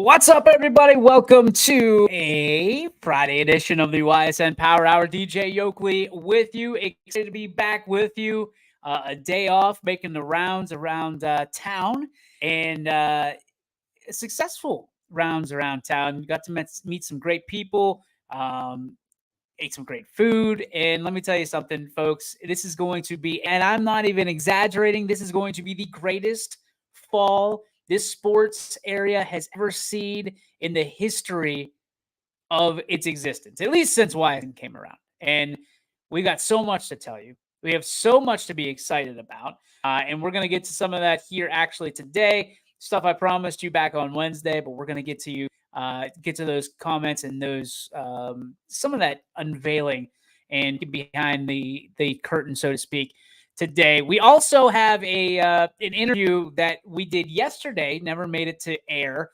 What's up, everybody? Welcome to a Friday edition of the Ysn Power Hour. DJ Yoakley with you. Excited to be back with you. A day off, making the rounds around town, and successful rounds around town. Got to meet some great people. Ate some great food. And let me tell you something, folks. This is going to be, and I'm not even exaggerating, this is going to be the greatest fall this sports area has ever seen in the history of its existence, at least since Wyatt came around. And we got so much to tell you. We have so much to be excited about. And we're going to get to some of that here actually today. Stuff I promised you back on Wednesday, but we're going to get to those comments and those some of that unveiling and behind the curtain, so to speak, today. We also have an interview that we did yesterday, never made it to air.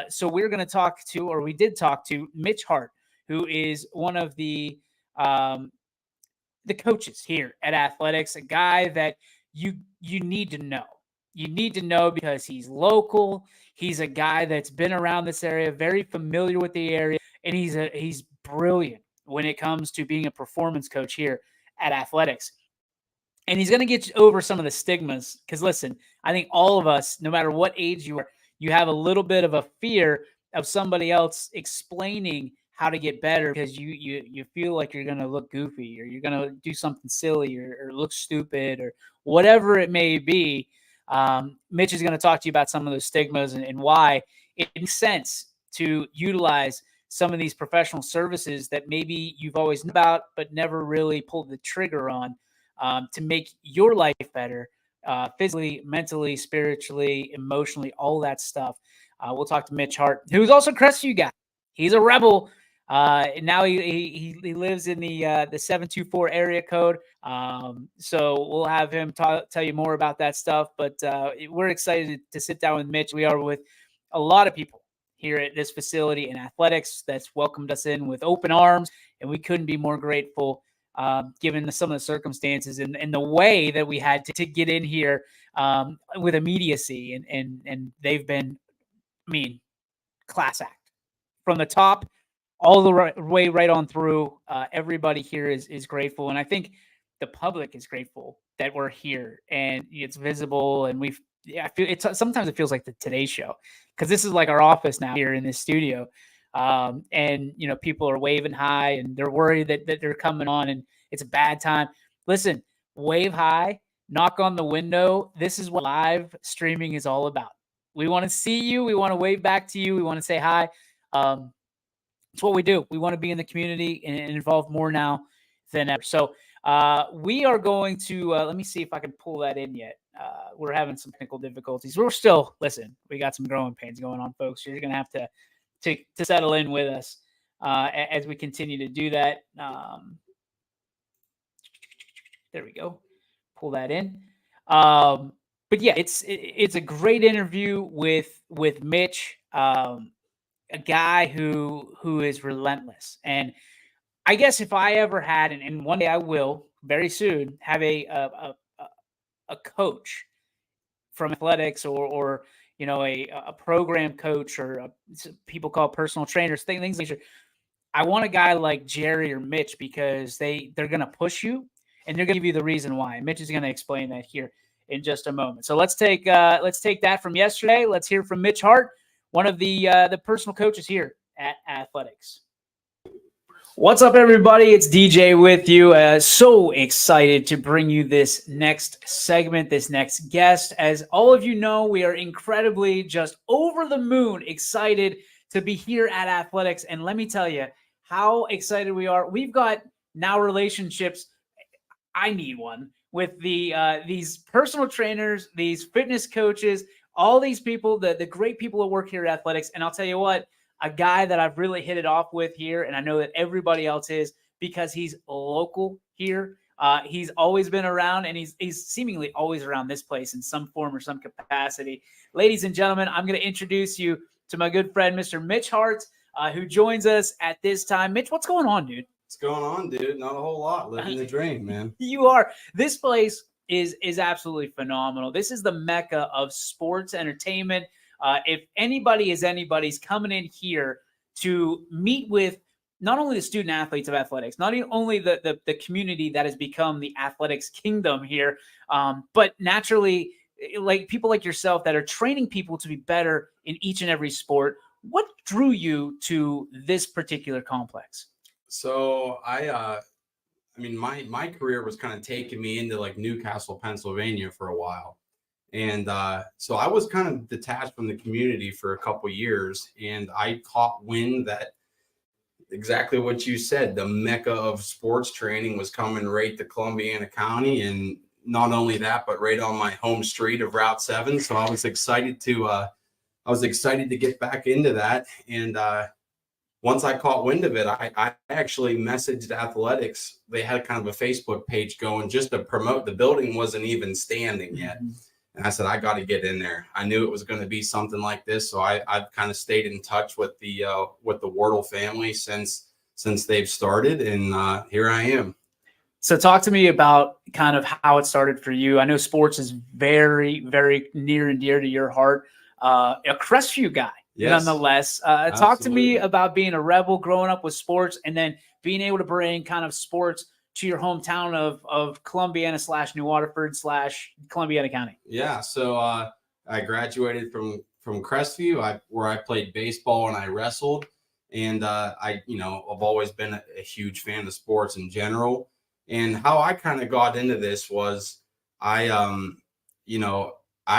So we're going to talk to, or we did talk to, Mitch Hart, who is one of the coaches here at Athletics, a guy that you need to know. You need to know because he's local. He's a guy that's been around this area, very familiar with the area, and he's brilliant when it comes to being a performance coach here at Athletics. And he's going to get over some of the stigmas because, listen, I think all of us, no matter what age you are, you have a little bit of a fear of somebody else explaining how to get better because you feel like you're going to look goofy or you're going to do something silly or look stupid or whatever it may be. Mitch is going to talk to you about some of those stigmas and why it makes sense to utilize some of these professional services that maybe you've always known about but never really pulled the trigger on to make your life better, physically, mentally, spiritually, emotionally, all that stuff. We'll talk to Mitch Hart, who's also Crestview guy. He's a rebel. Now he lives in the 724 area code. So we'll have him tell you more about that stuff. But we're excited to sit down with Mitch. We are with a lot of people here at this facility in athletics that's welcomed us in with open arms, and we couldn't be more grateful given some of the circumstances and the way that we had to get in here with immediacy. And they've been, class act from the top all the way right on through. Everybody here is grateful. And I think the public is grateful that we're here and it's visible. And I feel sometimes it feels like the Today Show because this is like our office now here in this studio. And people are waving high and they're worried that they're coming on and it's a bad time. Listen, wave high, knock on the window. This is what live streaming is all about. We want to see you. We want to wave back to you. We want to say hi. It's what we do. We want to be in the community and involved more now than ever. So we are going to, let me see if I can pull that in yet. We're having some technical difficulties. We're still, listen, we got some growing pains going on, folks. You're going to have to settle in with us as we continue to do that. There we go. Pull that in. But yeah, it's a great interview with Mitch, a guy who is relentless. And I guess if I ever had, and one day I will very soon have a coach from athletics or a program coach or people call personal trainers, things like that. I want a guy like Jerry or Mitch because they're going to push you and they're going to give you the reason why. Mitch is going to explain that here in just a moment. So let's take that from yesterday. Let's hear from Mitch Hart, one of the personal coaches here at Athletics. What's up, everybody? It's DJ with you. So excited to bring you this next segment, this next guest. As all of you know, we are incredibly just over the moon excited to be here at Athletics. And let me tell you how excited we are. We've got now relationships. I need one with these personal trainers, these fitness coaches, all these people, the great people that work here at Athletics. And I'll tell you what, a guy that I've really hit it off with here, and I know that everybody else is because he's local here. He's always been around, and he's seemingly always around this place in some form or some capacity. Ladies and gentlemen, I'm going to introduce you to my good friend, Mr. Mitch Hart, who joins us at this time. Mitch, what's going on, dude? What's going on, dude? Not a whole lot. Living the dream, man. You are. This place is absolutely phenomenal. This is the mecca of sports entertainment. If anybody is anybody's coming in here to meet with not only the student athletes of athletics, not only the community that has become the athletics kingdom here, but naturally, like people like yourself that are training people to be better in each and every sport. What drew you to this particular complex? So I mean, my career was kind of taking me into like Newcastle, Pennsylvania for a while. And so I was kind of detached from the community for a couple years, and I caught wind that exactly what you said, the mecca of sports training was coming right to Columbiana County, and not only that, but right on my home street of Route 7. So I was excited to get back into that. And once I caught wind of it, I actually messaged athletics. They had kind of a Facebook page going just to promote. The building wasn't even standing yet. And I said, I got to get in there. I knew it was going to be something like this. So I've kind of stayed in touch with the Wardle family since they've started. And here I am. So talk to me about kind of how it started for you. I know sports is very, very near and dear to your heart. A Crestview guy, Yes, nonetheless. Talk to me about being a rebel, growing up with sports, and then being able to bring kind of sports to your hometown of Columbiana / New Waterford / Columbiana County. Yeah. So I graduated from Crestview, where I played baseball and I wrestled. And I've always been a huge fan of sports in general. And how I kind of got into this was I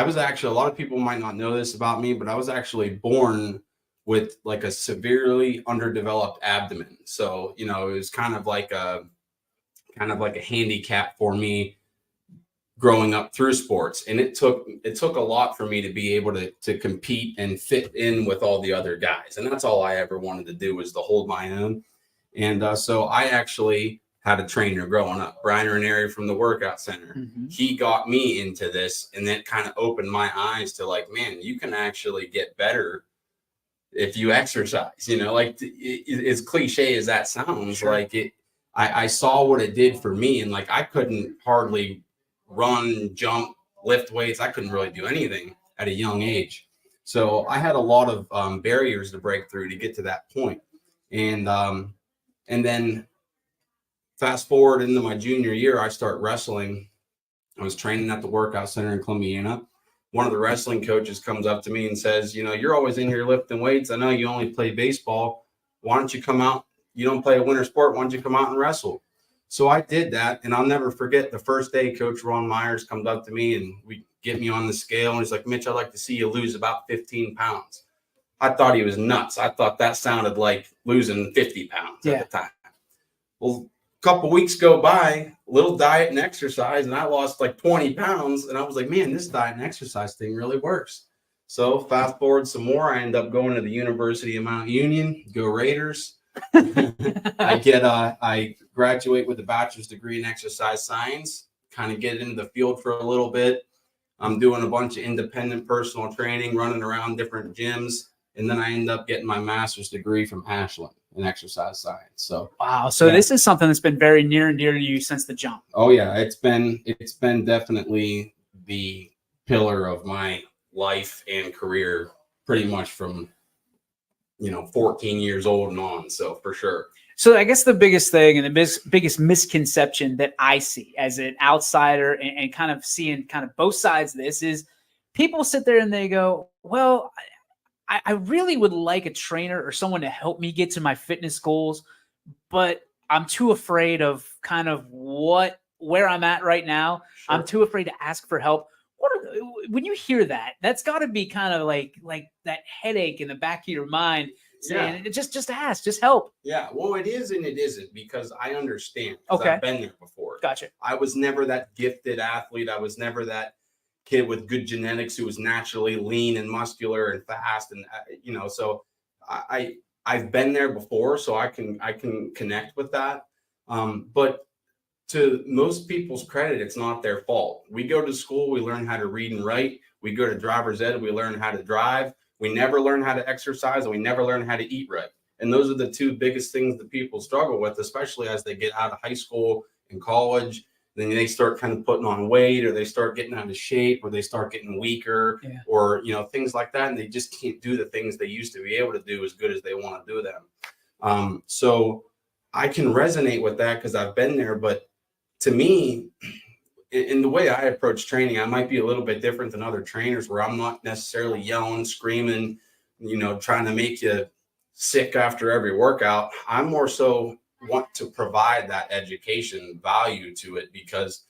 was actually, a lot of people might not know this about me, but I was actually born with like a severely underdeveloped abdomen. So, it was kind of like a handicap for me growing up through sports. And it took a lot for me to be able to compete and fit in with all the other guys. And that's all I ever wanted to do, was to hold my own. And so I actually had a trainer growing up, Brian Ranieri from the workout center. He got me into this, and then kind of opened my eyes to like, man, you can actually get better if you exercise, like as cliche as that sounds. Sure. Like I saw what it did for me, and like I couldn't hardly run, jump, lift weights. I couldn't really do anything at a young age. So I had a lot of barriers to break through to get to that point. And then fast forward into my junior year, I start wrestling. I was training at the workout center in Columbiana. One of the wrestling coaches comes up to me and says, you're always in here lifting weights. I know you only play baseball. Why don't you come out? You don't play a winter sport. Why don't you come out and wrestle? So I did that. And I'll never forget the first day, Coach Ron Myers comes up to me and we get me on the scale. And he's like, Mitch, I'd like to see you lose about 15 pounds. I thought he was nuts. I thought that sounded like losing 50 pounds at the time. Well, couple weeks go by, little diet and exercise, and I lost like 20 pounds. And I was like, man, this diet and exercise thing really works. So fast forward some more, I end up going to the University of Mount Union. Go Raiders. I graduate with a bachelor's degree in exercise science, kind of get into the field for a little bit. I'm doing a bunch of independent personal training, running around different gyms. And then I end up getting my master's degree from Ashland in exercise science. So wow. So this is something that's been very near and dear to you since the jump. Oh yeah, it's been definitely the pillar of my life and career, pretty much from 14 years old and on. So for sure. So I guess the biggest thing and the biggest misconception that I see as an outsider and kind of seeing kind of both sides of this is people sit there and they go, well, I really would like a trainer or someone to help me get to my fitness goals, but I'm too afraid of kind of where I'm at right now. Sure. I'm too afraid to ask for help. When you hear that, that's got to be kind of like that headache in the back of your mind saying, just ask, just help. Yeah, well, it is and it isn't, because I understand. Okay. I've been there before. Gotcha. I was never that gifted athlete. I was never that kid with good genetics who was naturally lean and muscular and fast, and so I've been there before, so I can connect with that. But to most people's credit, it's not their fault. We go to school, we learn how to read and write. We go to driver's ed, we learn how to drive. We never learn how to exercise, and we never learn how to eat right. And those are the two biggest things that people struggle with, especially as they get out of high school and college. then they start kind of putting on weight, or they start getting out of shape, or they start getting weaker, or, you know, things like that. And they just can't do the things they used to be able to do as good as they want to do them. So I can resonate with that because I've been there. But to me, in the way I approach training, I might be a little bit different than other trainers, where I'm not necessarily yelling, screaming, you know, trying to make you sick after every workout. I more so want to provide that education value to it, because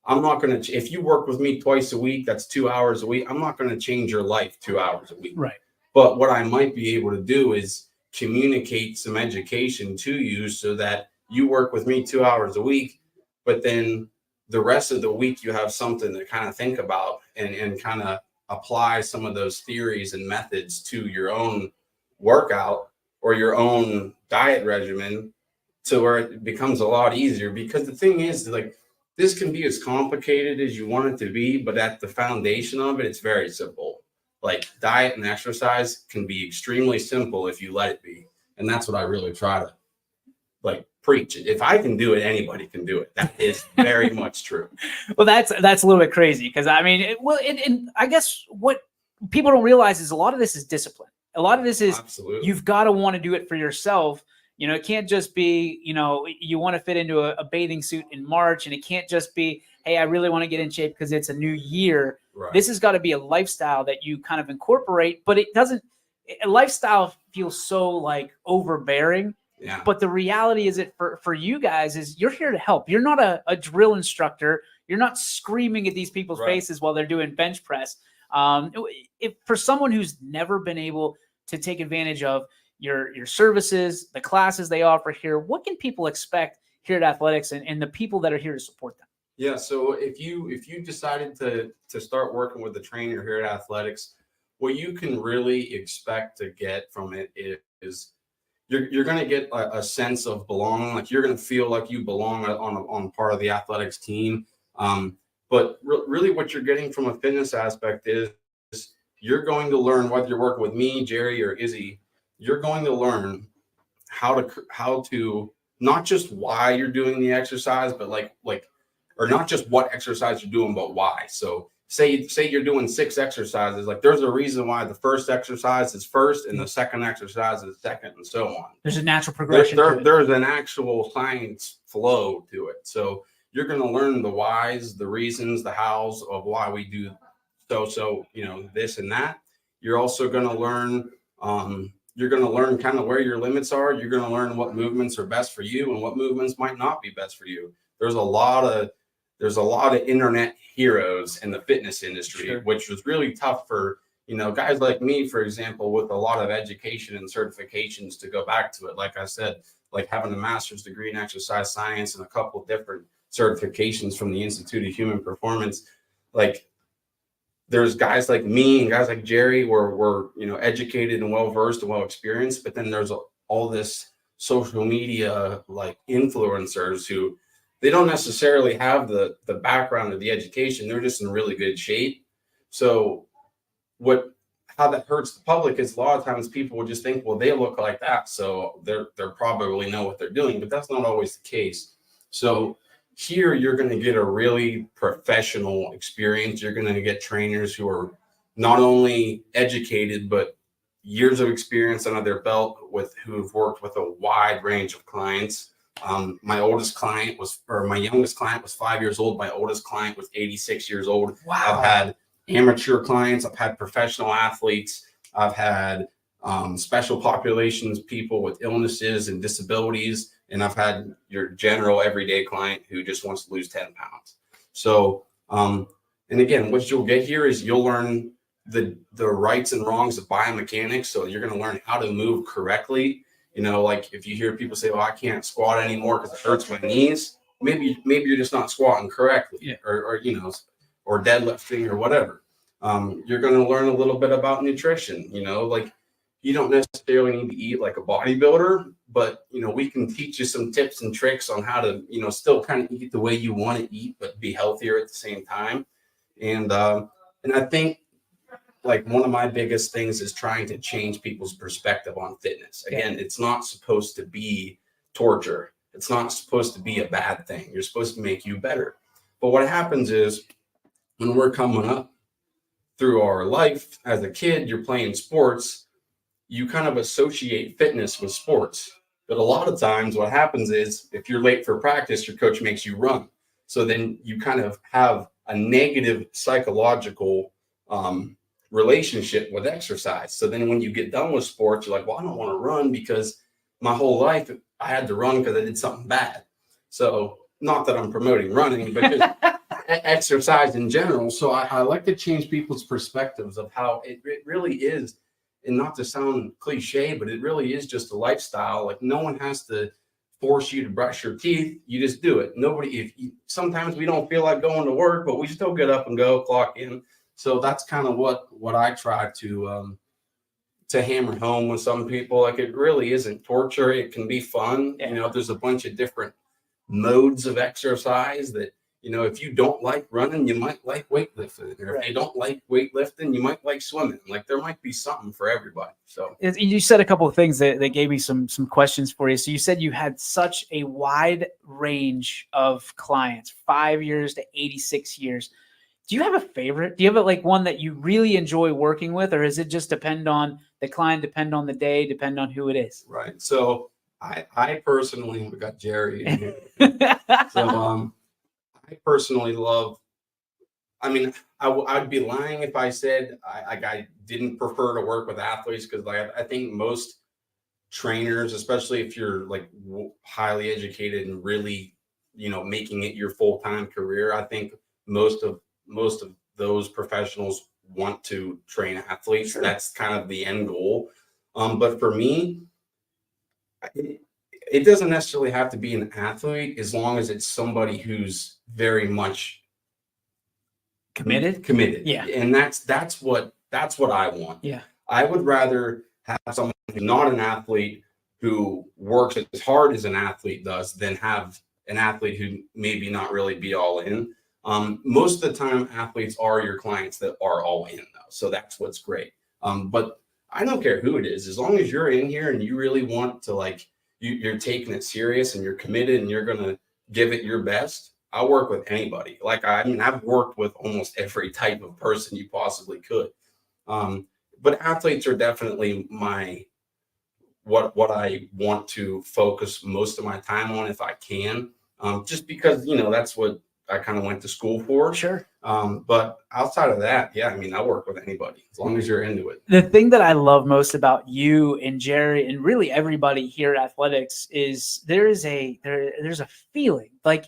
I'm not going to, if you work with me twice a week, that's 2 hours a week. I'm not going to change your life 2 hours a week. Right. But what I might be able to do is communicate some education to you so that you work with me 2 hours a week, but then the rest of the week you have something to kind of think about and kind of apply some of those theories and methods to your own workout or your own diet regimen, to where it becomes a lot easier. Because the thing is, like, this can be as complicated as you want it to be, but at the foundation of it, it's very simple. Like, diet and exercise can be extremely simple if you let it be. And that's what I really try to, like, preach. If I can do it, anybody can do it. That is very much true. Well, that's a little bit crazy, because I mean, and I guess what people don't realize is a lot of this is discipline. A lot of this is Absolutely. You've got to want to do it for yourself. You know, it can't just be, you know, you want to fit into a bathing suit in March, and it can't just be, hey, I really want to get in shape because it's a new year. Right. This has got to be a lifestyle that you kind of incorporate, but it doesn't. A lifestyle feels so like overbearing. Yeah. But the reality is, for you guys, is you're here to help. You're not a drill instructor. You're not screaming at these people's faces while they're doing bench press. If for someone who's never been able to take advantage of your services, the classes they offer here, what can people expect here at Athletics and the people that are here to support them? Yeah. So if you decided to start working with the trainer here at Athletics, what you can really expect to get from it is you're going to get a sense of belonging. Like, you're going to feel like you belong on part of the athletics team. But really what you're getting from a fitness aspect is you're going to learn, whether you're working with me, Jerry, or Izzy, you're going to learn how to not just why you're doing the exercise, but or not just what exercise you're doing, but why. So say you're doing 6 exercises, like, there's a reason why the first exercise is first and the second exercise is second, and so on. There's a natural progression. There's an actual science flow to it. So you're going to learn the whys, the reasons, the hows of why we do so, you know, this and that. You're also going to learn, kind of where your limits are. You're going to learn what movements are best for you and what movements might not be best for you. There's a lot of internet heroes in the fitness industry, which was really tough for, you know, guys like me, for example, with a lot of education and certifications to go back to it. Like I said, like having a master's degree in exercise science and a couple of different certifications from the Institute of Human Performance. Like, there's guys like me and guys like Jerry were you know, educated and well-versed and well-experienced, but then there's all this social media, like, influencers who, they don't necessarily have the background of the education. They're just in really good shape. So how that hurts the public is, a lot of times people will just think, well, they look like that, so they're probably know what they're doing, but that's not always the case. So here you're going to get a really professional experience. You're going to get trainers who are not only educated, but years of experience under their belt, who've worked with a wide range of clients. My youngest client was 5 years old. My oldest client was 86 years old. Wow. I've had amateur clients. I've had professional athletes. I've had special populations, people with illnesses and disabilities. And I've had your general everyday client who just wants to lose 10 pounds. So, and again, what you'll get here is you'll learn the rights and wrongs of biomechanics. So you're going to learn how to move correctly. You know, like, if you hear people say, well, I can't squat anymore because it hurts my knees, maybe you're just not squatting correctly, or you know, or deadlifting or whatever. You're going to learn a little bit about nutrition. You know, like, you don't necessarily need to eat like a bodybuilder, but, you know, we can teach you some tips and tricks on how to, you know, still kind of eat the way you want to eat, but be healthier at the same time. And I think, like, one of my biggest things is trying to change people's perspective on fitness. Again, it's not supposed to be torture. It's not supposed to be a bad thing. You're supposed to make you better. But what happens is when we're coming up through our life as a kid, you're playing sports, you kind of associate fitness with sports. But a lot of times what happens is if you're late for practice, your coach makes you run. So then you kind of have a negative psychological relationship with exercise. So then when you get done with sports, you're like, well, I don't want to run because my whole life I had to run because I did something bad. So not that I'm promoting running, but just exercise in general. So I like to change people's perspectives of how it really is. And not to sound cliche, but it really is just a lifestyle. Like no one has to force you to brush your teeth. You just do it. Sometimes we don't feel like going to work, but we still get up and go clock in. So that's kind of what I try to hammer home with some people. Like it really isn't torture. It can be fun. Yeah. There's a bunch of different modes of exercise that, if you don't like running, you might like weightlifting. Or if you don't like weightlifting, you might like swimming. Like there might be something for everybody. So you said a couple of things that gave me some questions for you. So you said you had such a wide range of clients, 5 years to 86 years. Do you have a favorite? Do you have one that you really enjoy working with, or is it just depend on the client, depend on the day, depend on who it is? Right. So I personally, we got Jerry in here. So I personally love, I'd be lying if I said I didn't prefer to work with athletes, because I think most trainers, especially if you're highly educated and really, making it your full-time career, I think most of those professionals want to train athletes. Sure. That's kind of the end goal. But for me, it doesn't necessarily have to be an athlete, as long as it's somebody who's very much committed. Yeah. And that's what I want. Yeah. I would rather have someone who's not an athlete who works as hard as an athlete does than have an athlete who maybe not really be all in. Most of the time athletes are your clients that are all in though. So that's what's great. But I don't care who it is, as long as you're in here and you really want to you're taking it serious and you're committed and you're going to give it your best. I'll work with anybody. I've worked with almost every type of person you possibly could. But athletes are definitely what I want to focus most of my time on if I can, just because, that's what I kind of went to school for. Sure. But outside of that, yeah, I work with anybody as long as you're into it. The thing that I love most about you and Jerry and really everybody here at Athletics is there's a feeling like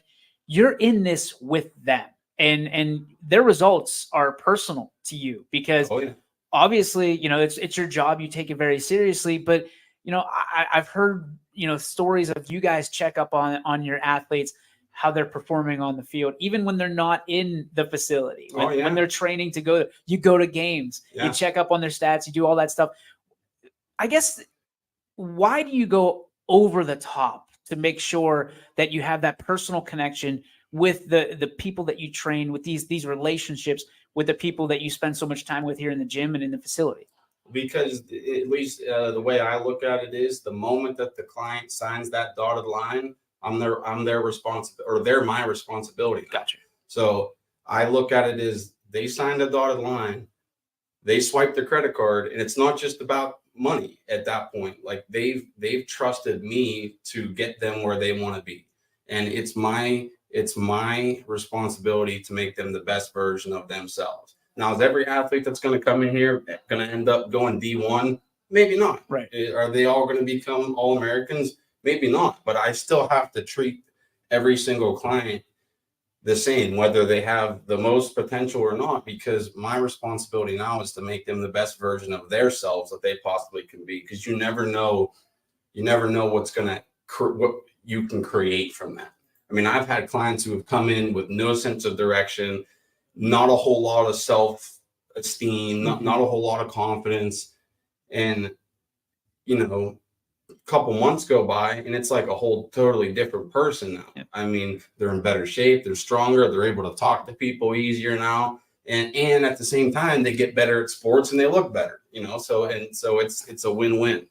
you're in this with them, and their results are personal to you because obviously, it's your job. You take it very seriously, but I've heard, stories of you guys check up on your athletes, how they're performing on the field, even when they're not in the facility, when they're training to go, you go to games, you check up on their stats, you do all that stuff. I guess, why do you go over the top to make sure that you have that personal connection with the people that you train, with these relationships with the people that you spend so much time with here in the gym and in the facility? Because at least the way I look at it is, the moment that the client signs that dotted line, I'm their responsibility, or they're my responsibility. Gotcha. So I look at it as they signed a dotted line, they swipe the credit card, and it's not just about money at that point. They've trusted me to get them where they want to be, and it's my responsibility to make them the best version of themselves. Now, is every athlete that's going to come in here going to end up going D1? Maybe not. Right. Are they all going to become All-Americans? Maybe not. But I still have to treat every single client the same, whether they have the most potential or not, because my responsibility now is to make them the best version of themselves that they possibly can be. Because you never know what you can create from that. I've had clients who have come in with no sense of direction, not a whole lot of self-esteem, not a whole lot of confidence. And, a couple months go by and it's like a whole totally different person now. Yep. They're in better shape, they're stronger, they're able to talk to people easier now. And at the same time, they get better at sports and they look better, so it's a win-win.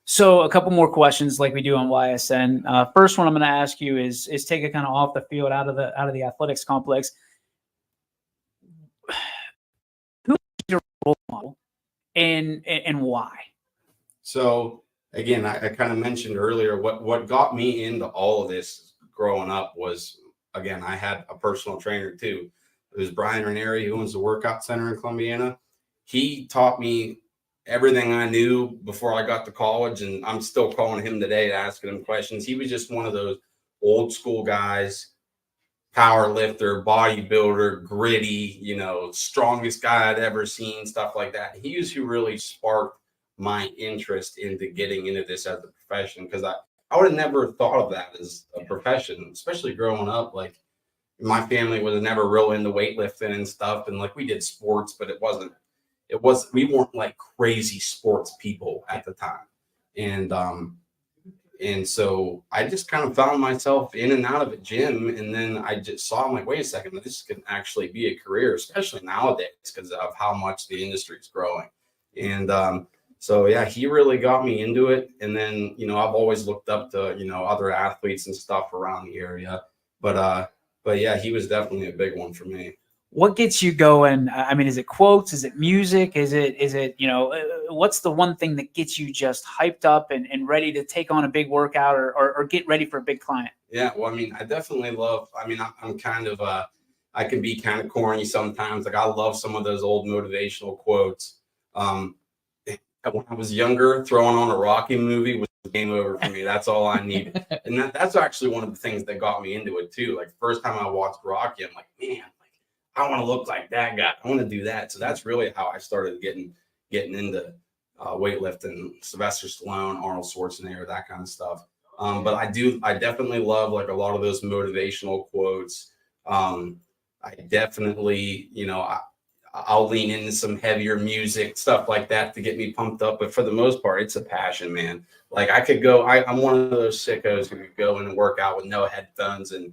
So a couple more questions like we do on YSN. First one I'm going to ask you is take it kind of off the field, out of the athletics complex. Who is your role model and why? So again, I kind of mentioned earlier what got me into all of this growing up was, again, I had a personal trainer too. It was Brian Ranieri, who owns the workout center in Columbiana. He taught me everything I knew before I got to college, and I'm still calling him today, asking him questions. He was just one of those old school guys, power lifter, bodybuilder, gritty, strongest guy I'd ever seen, stuff like that. He was who really sparked my interest into getting into this as a profession, because I would have never thought of that as a profession, especially growing up. Like, my family was never real into weightlifting and stuff, and like, we did sports, but we weren't like crazy sports people at the time. And so I just kind of found myself in and out of a gym. And then I just saw, I'm like, wait a second, this can actually be a career, especially nowadays, because of how much the industry is growing. And so, yeah, he really got me into it. And then, I've always looked up to, other athletes and stuff around the area. But yeah, he was definitely a big one for me. What gets you going? I mean, is it quotes? Is it music? Is it, what's the one thing that gets you just hyped up and ready to take on a big workout or get ready for a big client? Yeah, well, I mean, I definitely love, I'm kind of, I can be kind of corny sometimes. Like, I love some of those old motivational quotes. When I was younger, throwing on a Rocky movie was game over for me. That's all I needed. And that's actually one of the things that got me into it too. Like, first time I watched Rocky, I'm like, man, I want to look like that guy. I want to do that. So that's really how I started getting into weightlifting, Sylvester Stallone, Arnold Schwarzenegger, that kind of stuff. But I definitely love like a lot of those motivational quotes. I definitely, I'll lean into some heavier music, stuff like that to get me pumped up. But for the most part, it's a passion, man. Like, I could go, I'm one of those sickos who could go in and work out with no headphones and,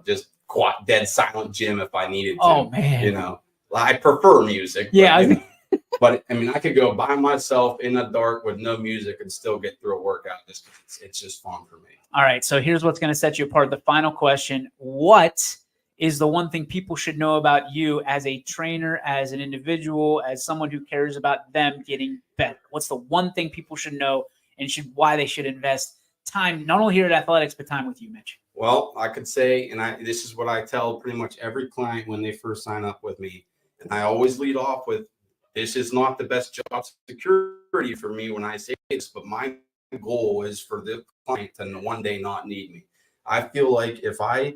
just dead silent gym if I needed to. Oh man, I prefer music. Yeah, but I mean, I could go by myself in the dark with no music and still get through a workout. It's just fun for me. All right, so here's what's going to set you apart. The final question: what is the one thing people should know about you as a trainer, as an individual, as someone who cares about them getting better? What's the one thing people should know and why they should invest time, not only here at Athletics, but time with you, Mitch? Well, I could say, and this is what I tell pretty much every client when they first sign up with me. And I always lead off with, this is not the best job security for me when I say this, but my goal is for the client to one day not need me. I feel like if I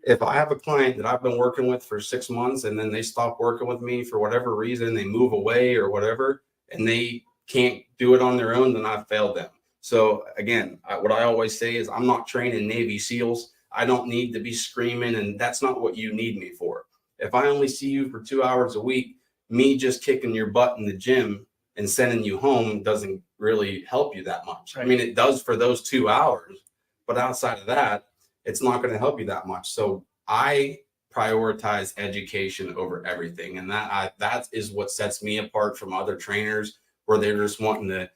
have a client that I've been working with for 6 months and then they stop working with me for whatever reason, they move away or whatever, and they can't do it on their own, then I've failed them. So again, what I always say is, I'm not training Navy SEALs. I don't need to be screaming, and that's not what you need me for. If I only see you for 2 hours a week, me just kicking your butt in the gym and sending you home doesn't really help you that much. Right. I mean, it does for those 2 hours, but outside of that, it's not going to help you that much. So I prioritize education over everything. And that is what sets me apart from other trainers, where they're just wanting to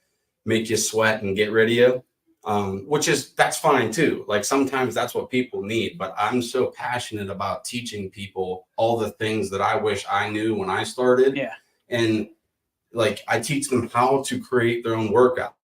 make you sweat and get rid of you, that's fine too. Like, sometimes that's what people need, but I'm so passionate about teaching people all the things that I wish I knew when I started. Yeah. And like, I teach them how to create their own workout.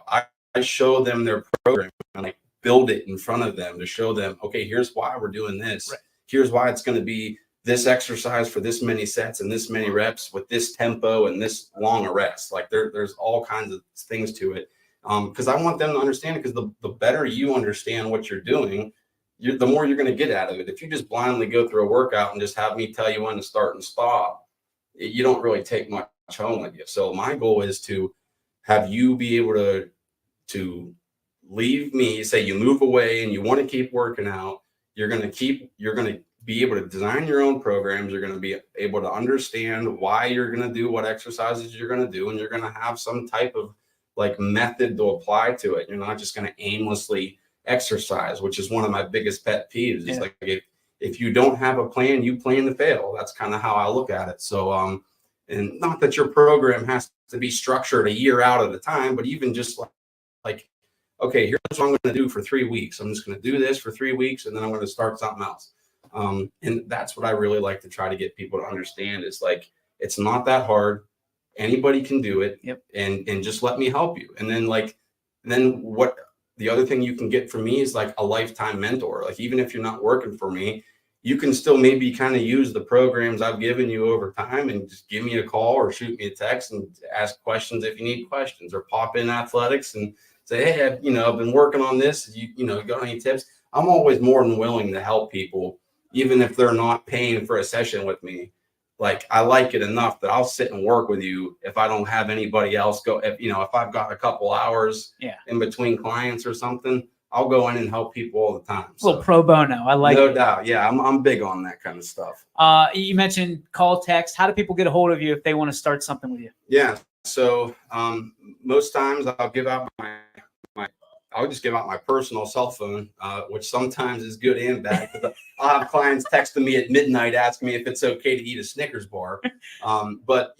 I show them their program and like build it in front of them to show them, okay, here's why we're doing this. Right. Here's why it's going to be this exercise for this many sets and this many reps with this tempo and this long a rest. Like, there's all kinds of things to it. Because I want them to understand it, because the better you understand what you're doing, the more you're going to get out of it. If you just blindly go through a workout and just have me tell you when to start and stop, you don't really take much home with you. So my goal is to have you be able to leave me, say you move away and you want to keep working out, you're going to be able to design your own programs. You're going to be able to understand why you're going to do what exercises you're going to do, and you're going to have some type of like method to apply to it. You're not just going to aimlessly exercise, which is one of my biggest pet peeves. It's like, if you don't have a plan, you plan to fail. That's kind of how I look at it. So, and not that your program has to be structured a year out at a time, but even just like, okay, here's what I'm going to do for 3 weeks. I'm just going to do this for 3 weeks, and then I'm going to start something else. And that's what I really like to try to get people to understand is like, it's not that hard. Anybody can do it. Yep. And just let me help you. And then what the other thing you can get from me is like a lifetime mentor. Like, even if you're not working for me, you can still maybe kind of use the programs I've given you over time and just give me a call or shoot me a text and ask questions if you need questions, or pop in athletics and say, hey, I've been working on this. You got any tips? I'm always more than willing to help people, even if they're not paying for a session with me. Like, I like it enough that I'll sit and work with you if I don't have anybody else go. If I've got a couple hours in between clients or something, I'll go in and help people all the time. A little pro bono. I like no it. doubt. Yeah, I'm big on that kind of stuff. You mentioned call, text. How do people get a hold of you if they want to start something with you? Yeah. So most times I'll just give out my personal cell phone, which sometimes is good and bad. I'll have clients texting me at midnight asking me if it's okay to eat a Snickers bar. But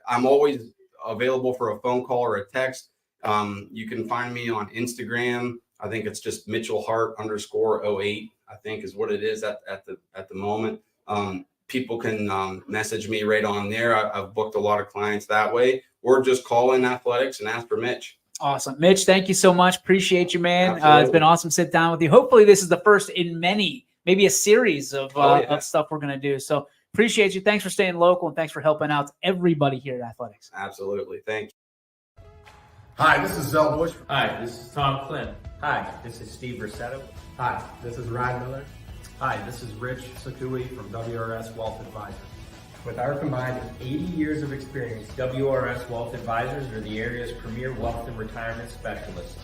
I'm always available for a phone call or a text. You can find me on Instagram. I think it's just MitchellHart_08, I think is what it is at the moment. People can message me right on there. I've booked a lot of clients that way, or just call in athletics and ask for Mitch. Awesome. Mitch, thank you so much. Appreciate you, man. It's been awesome sitting down with you. Hopefully this is the first in maybe a series of stuff we're going to do. So appreciate you. Thanks for staying local, and thanks for helping out everybody here at Athletics. Absolutely. Thank you. Hi, this is Zell Bush. Hi, this is Tom Flynn. Hi, this is Steve Rossetto. Hi, this is Ryan Miller. Hi, this is Rich Sakui from WRS Wealth Advisors. With our combined 80 years of experience, WRS Wealth Advisors are the area's premier wealth and retirement specialists.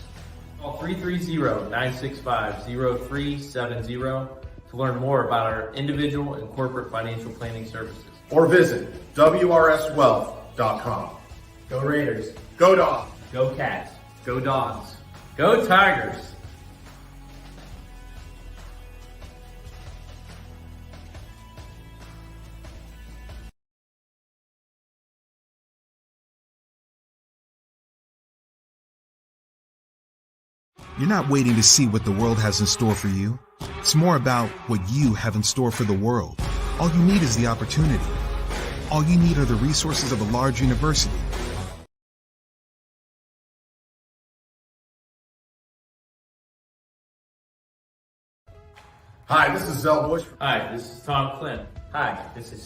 Call 330-965-0370 to learn more about our individual and corporate financial planning services. Or visit WRSwealth.com. Go Raiders. Go Dogs. Go Cats. Go Dogs. Go Tigers. You're not waiting to see what the world has in store for you. It's more about what you have in store for the world. All you need is the opportunity. All you need are the resources of a large university. Hi, this is Zell Bush. Hi, this is Tom Flynn. Hi, this is Steve